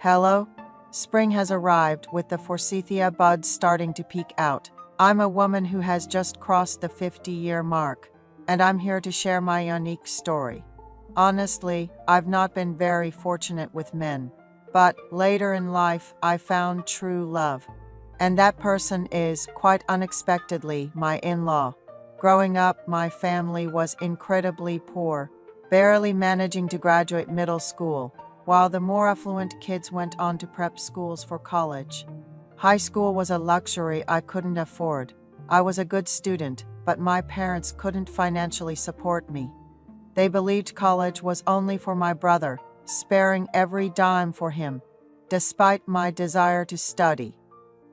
Hello? Spring has arrived with the forsythia buds starting to peek out. I'm a woman who has just crossed the 50-year mark, and I'm here to share my unique story. Honestly, I've not been very fortunate with men, but later in life I found true love. And that person is, quite unexpectedly, my in-law. Growing up, my family was incredibly poor, barely managing to graduate middle school, while the more affluent kids went on to prep schools for college. High school was a luxury I couldn't afford. I was a good student, but my parents couldn't financially support me. They believed college was only for my brother, sparing every dime for him, despite my desire to study.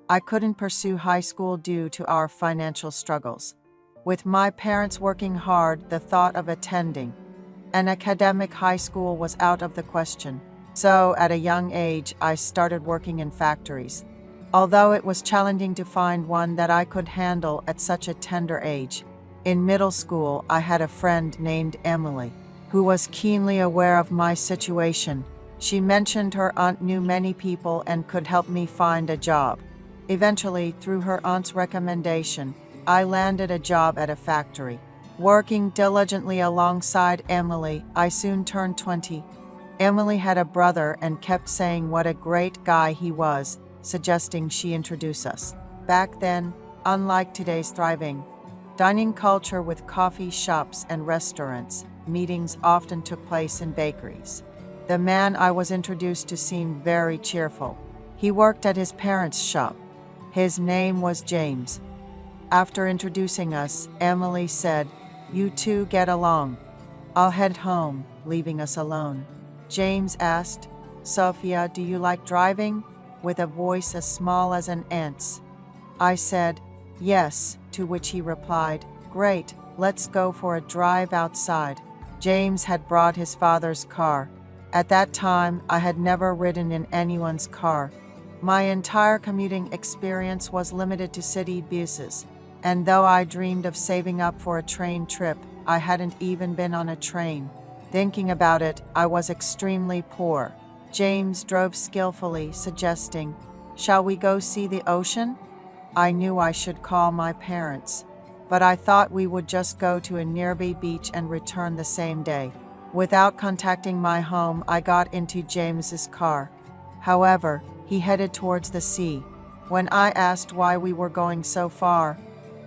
I couldn't pursue high school due to our financial struggles. With my parents working hard, the thought of attending an academic high school was out of the question. So, at a young age, I started working in factories. Although it was challenging to find one that I could handle at such a tender age. In middle school, I had a friend named Emily, who was keenly aware of my situation. She mentioned her aunt knew many people and could help me find a job. Eventually, through her aunt's recommendation, I landed a job at a factory. Working diligently alongside Emily, I soon turned 20. Emily had a brother and kept saying what a great guy he was, suggesting she introduce us. Back then, unlike today's thriving dining culture with coffee shops and restaurants, meetings often took place in bakeries. The man I was introduced to seemed very cheerful. He worked at his parents' shop. His name was James. After introducing us, Emily said, "You two get along. I'll head home," leaving us alone. James asked, "Sophia, do you like driving?" with a voice as small as an ant's. I said, "Yes," to which he replied, "Great, let's go for a drive outside." James had brought his father's car. At that time, I had never ridden in anyone's car. My entire commuting experience was limited to city buses, and though I dreamed of saving up for a train trip, I hadn't even been on a train. Thinking about it, I was extremely poor. James drove skillfully, suggesting, "Shall we go see the ocean?" I knew I should call my parents, but I thought we would just go to a nearby beach and return the same day. Without contacting my home, I got into James's car. However, he headed towards the sea. When I asked why we were going so far,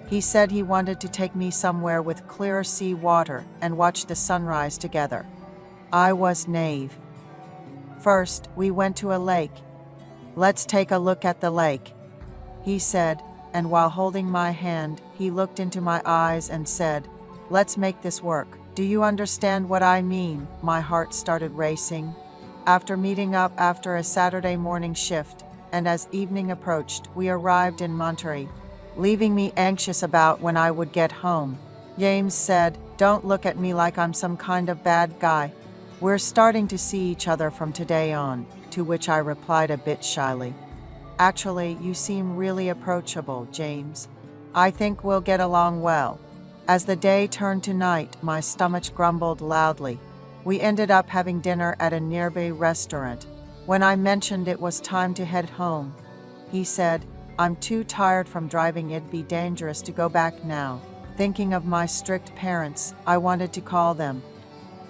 he said he wanted to take me somewhere with clear sea water and watch the sunrise together. I was naive. First, we went to a lake. "Let's take a look at the lake," he said, and while holding my hand, he looked into my eyes and said, "Let's make this work." Do you understand what I mean? My heart started racing. After meeting up after a Saturday morning shift, and as evening approached, we arrived in Monterey, leaving me anxious about when I would get home. James said, "Don't look at me like I'm some kind of bad guy. We're starting to see each other from today on," to which I replied a bit shyly, "Actually, you seem really approachable, James. I think we'll get along well." As the day turned to night, my stomach grumbled loudly. We ended up having dinner at a nearby restaurant. When I mentioned it was time to head home, he said, "I'm too tired from driving, it'd be dangerous to go back now." Thinking of my strict parents, I wanted to call them,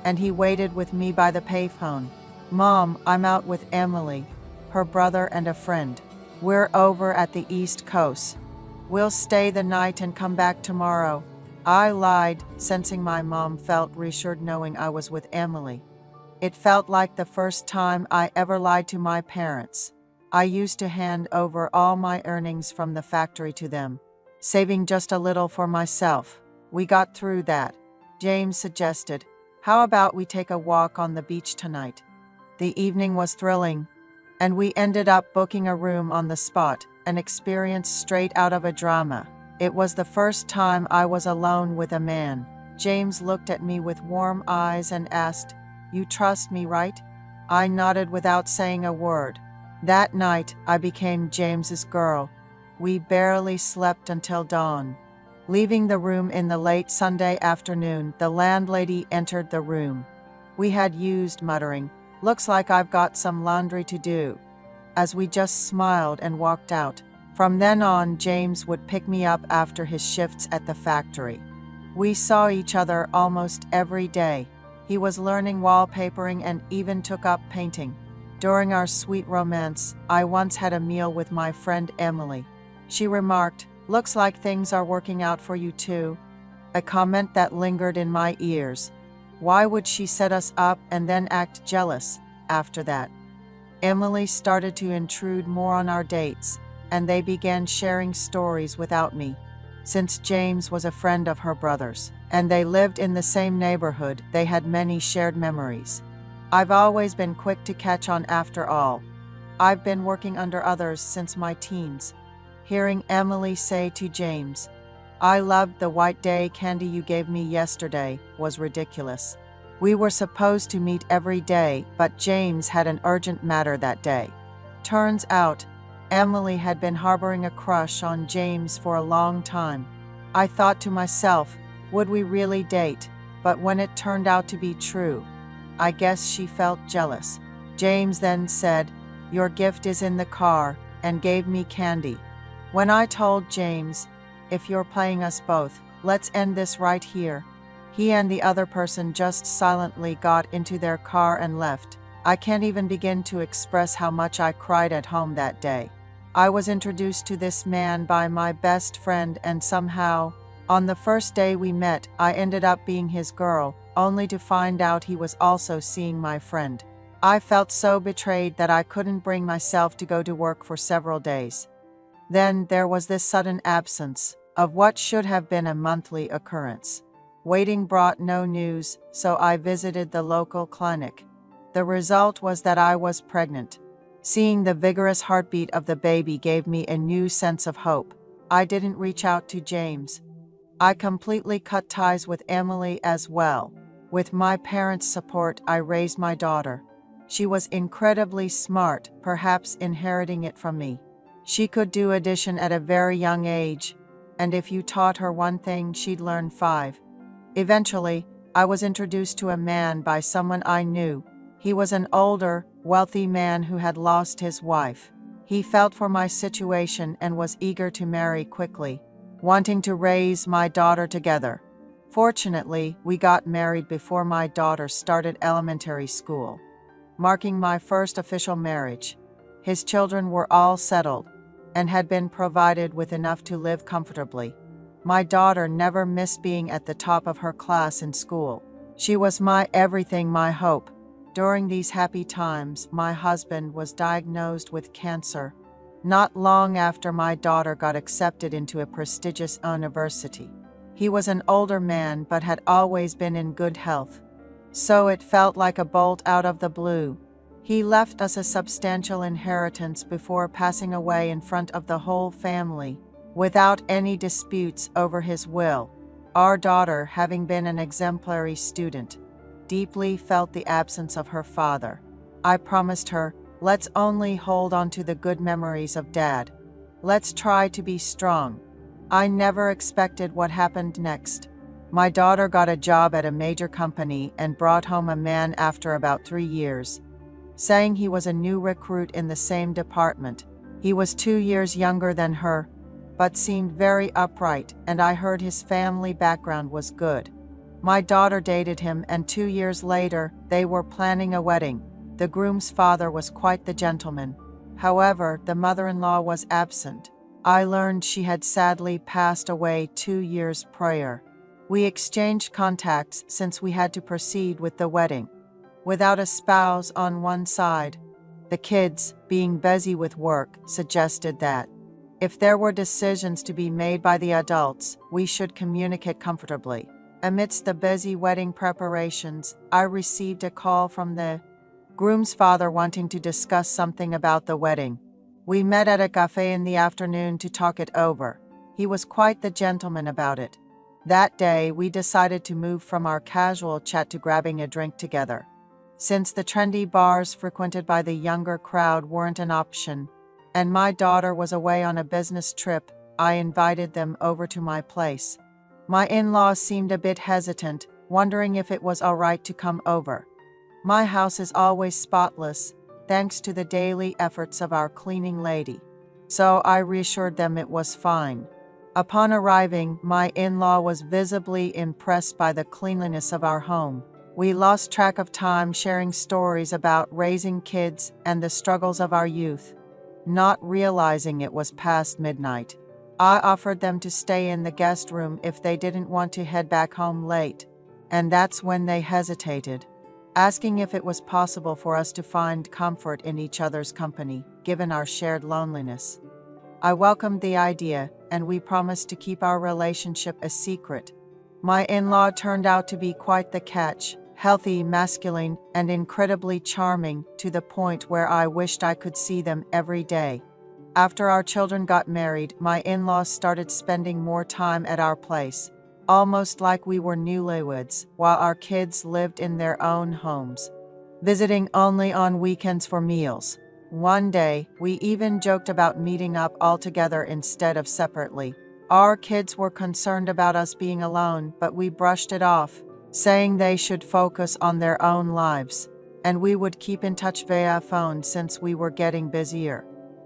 and he waited with me by the payphone. "Mom, I'm out with Emily, her brother and a friend. We're over at the East Coast. We'll stay the night and come back tomorrow." I lied, sensing my mom felt reassured knowing I was with Emily. It felt like the first time I ever lied to my parents. I used to hand over all my earnings from the factory to them, saving just a little for myself. We got through that. James suggested, "How about we take a walk on the beach tonight?" The evening was thrilling, and we ended up booking a room on the spot, an experience straight out of a drama. It was the first time I was alone with a man. James looked at me with warm eyes and asked, "You trust me, right?" I nodded without saying a word. That night, I became James's girl. We barely slept until dawn. Leaving the room in the late Sunday afternoon, the landlady entered the room. We had used, muttering, Looks like I've got some laundry to do," as we just smiled and walked out. From then on, James would pick me up after his shifts at the factory. We saw each other almost every day. He was learning wallpapering and even took up painting. During our sweet romance, I once had a meal with my friend Emily. She remarked, "Looks like things are working out for you too," a comment that lingered in my ears. Why would she set us up and then act jealous after that? Emily started to intrude more on our dates, and they began sharing stories without me. Since James was a friend of her brother's, and they lived in the same neighborhood, they had many shared memories. I've always been quick to catch on after all. I've been working under others since my teens. Hearing Emily say to James, "I loved the white day candy you gave me yesterday," was ridiculous. We were supposed to meet every day, but James had an urgent matter that day. Turns out, Emily had been harboring a crush on James for a long time. I thought to myself, would we really date? But when it turned out to be true, I guess she felt jealous. James then said, "Your gift is in the car," and gave me candy. When I told James, "If you're playing us both, let's end this right here," he and the other person just silently got into their car and left. I can't even begin to express how much I cried at home that day. I was introduced to this man by my best friend, and somehow, on the first day we met, I ended up being his girl, only to find out he was also seeing my friend. I felt so betrayed that I couldn't bring myself to go to work for several days. Then there was this sudden absence of what should have been a monthly occurrence. Waiting brought no news, so I visited the local clinic. The result was that I was pregnant. Seeing the vigorous heartbeat of the baby gave me a new sense of hope. I didn't reach out to James. I completely cut ties with Emily as well. With my parents' support, I raised my daughter. She was incredibly smart, perhaps inheriting it from me. She could do addition at a very young age, and if you taught her one thing, she'd learn 5. Eventually, I was introduced to a man by someone I knew. He was an older, wealthy man who had lost his wife. He felt for my situation and was eager to marry quickly, wanting to raise my daughter together. Fortunately, we got married before my daughter started elementary school, marking my first official marriage. His children were all settled and had been provided with enough to live comfortably. My daughter never missed being at the top of her class in school. She was my everything, my hope. During these happy times, my husband was diagnosed with cancer, not long after my daughter got accepted into a prestigious university. He was an older man but had always been in good health, so it felt like a bolt out of the blue. He left us a substantial inheritance before passing away in front of the whole family, without any disputes over his will. Our daughter, having been an exemplary student, deeply felt the absence of her father. I promised her, "Let's only hold on to the good memories of Dad. Let's try to be strong." I never expected what happened next. My daughter got a job at a major company and brought home a man after about 3 years, saying he was a new recruit in the same department. He was 2 years younger than her, but seemed very upright, and I heard his family background was good. My daughter dated him, and 2 years later, they were planning a wedding. The groom's father was quite the gentleman. However, the mother-in-law was absent. I learned she had sadly passed away 2 years prior. We exchanged contacts since we had to proceed with the wedding. Without a spouse on one side, the kids, being busy with work, suggested that if there were decisions to be made by the adults, we should communicate comfortably. Amidst the busy wedding preparations, I received a call from the groom's father wanting to discuss something about the wedding. We met at a cafe in the afternoon to talk it over. He was quite the gentleman about it. That day, we decided to move from our casual chat to grabbing a drink together. Since the trendy bars frequented by the younger crowd weren't an option, and my daughter was away on a business trip, I invited them over to my place. My in-laws seemed a bit hesitant, wondering if it was all right to come over. My house is always spotless, thanks to the daily efforts of our cleaning lady. So I reassured them it was fine. Upon arriving, my in-law was visibly impressed by the cleanliness of our home. We lost track of time sharing stories about raising kids and the struggles of our youth, not realizing it was past midnight. I offered them to stay in the guest room if they didn't want to head back home late, and that's when they hesitated, asking if it was possible for us to find comfort in each other's company, given our shared loneliness. I welcomed the idea, and we promised to keep our relationship a secret. My in-law turned out to be quite the catch, healthy, masculine, and incredibly charming, to the point where I wished I could see them every day. After our children got married, my in-laws started spending more time at our place, almost like we were newlyweds, while our kids lived in their own homes, visiting only on weekends for meals. One day, we even joked about meeting up all together instead of separately. Our kids were concerned about us being alone, but we brushed it off, saying they should focus on their own lives, and we would keep in touch via phone since we were getting busier.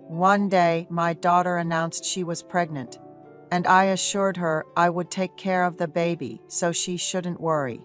One day, my daughter announced she was pregnant, and I assured her I would take care of the baby, so she shouldn't worry.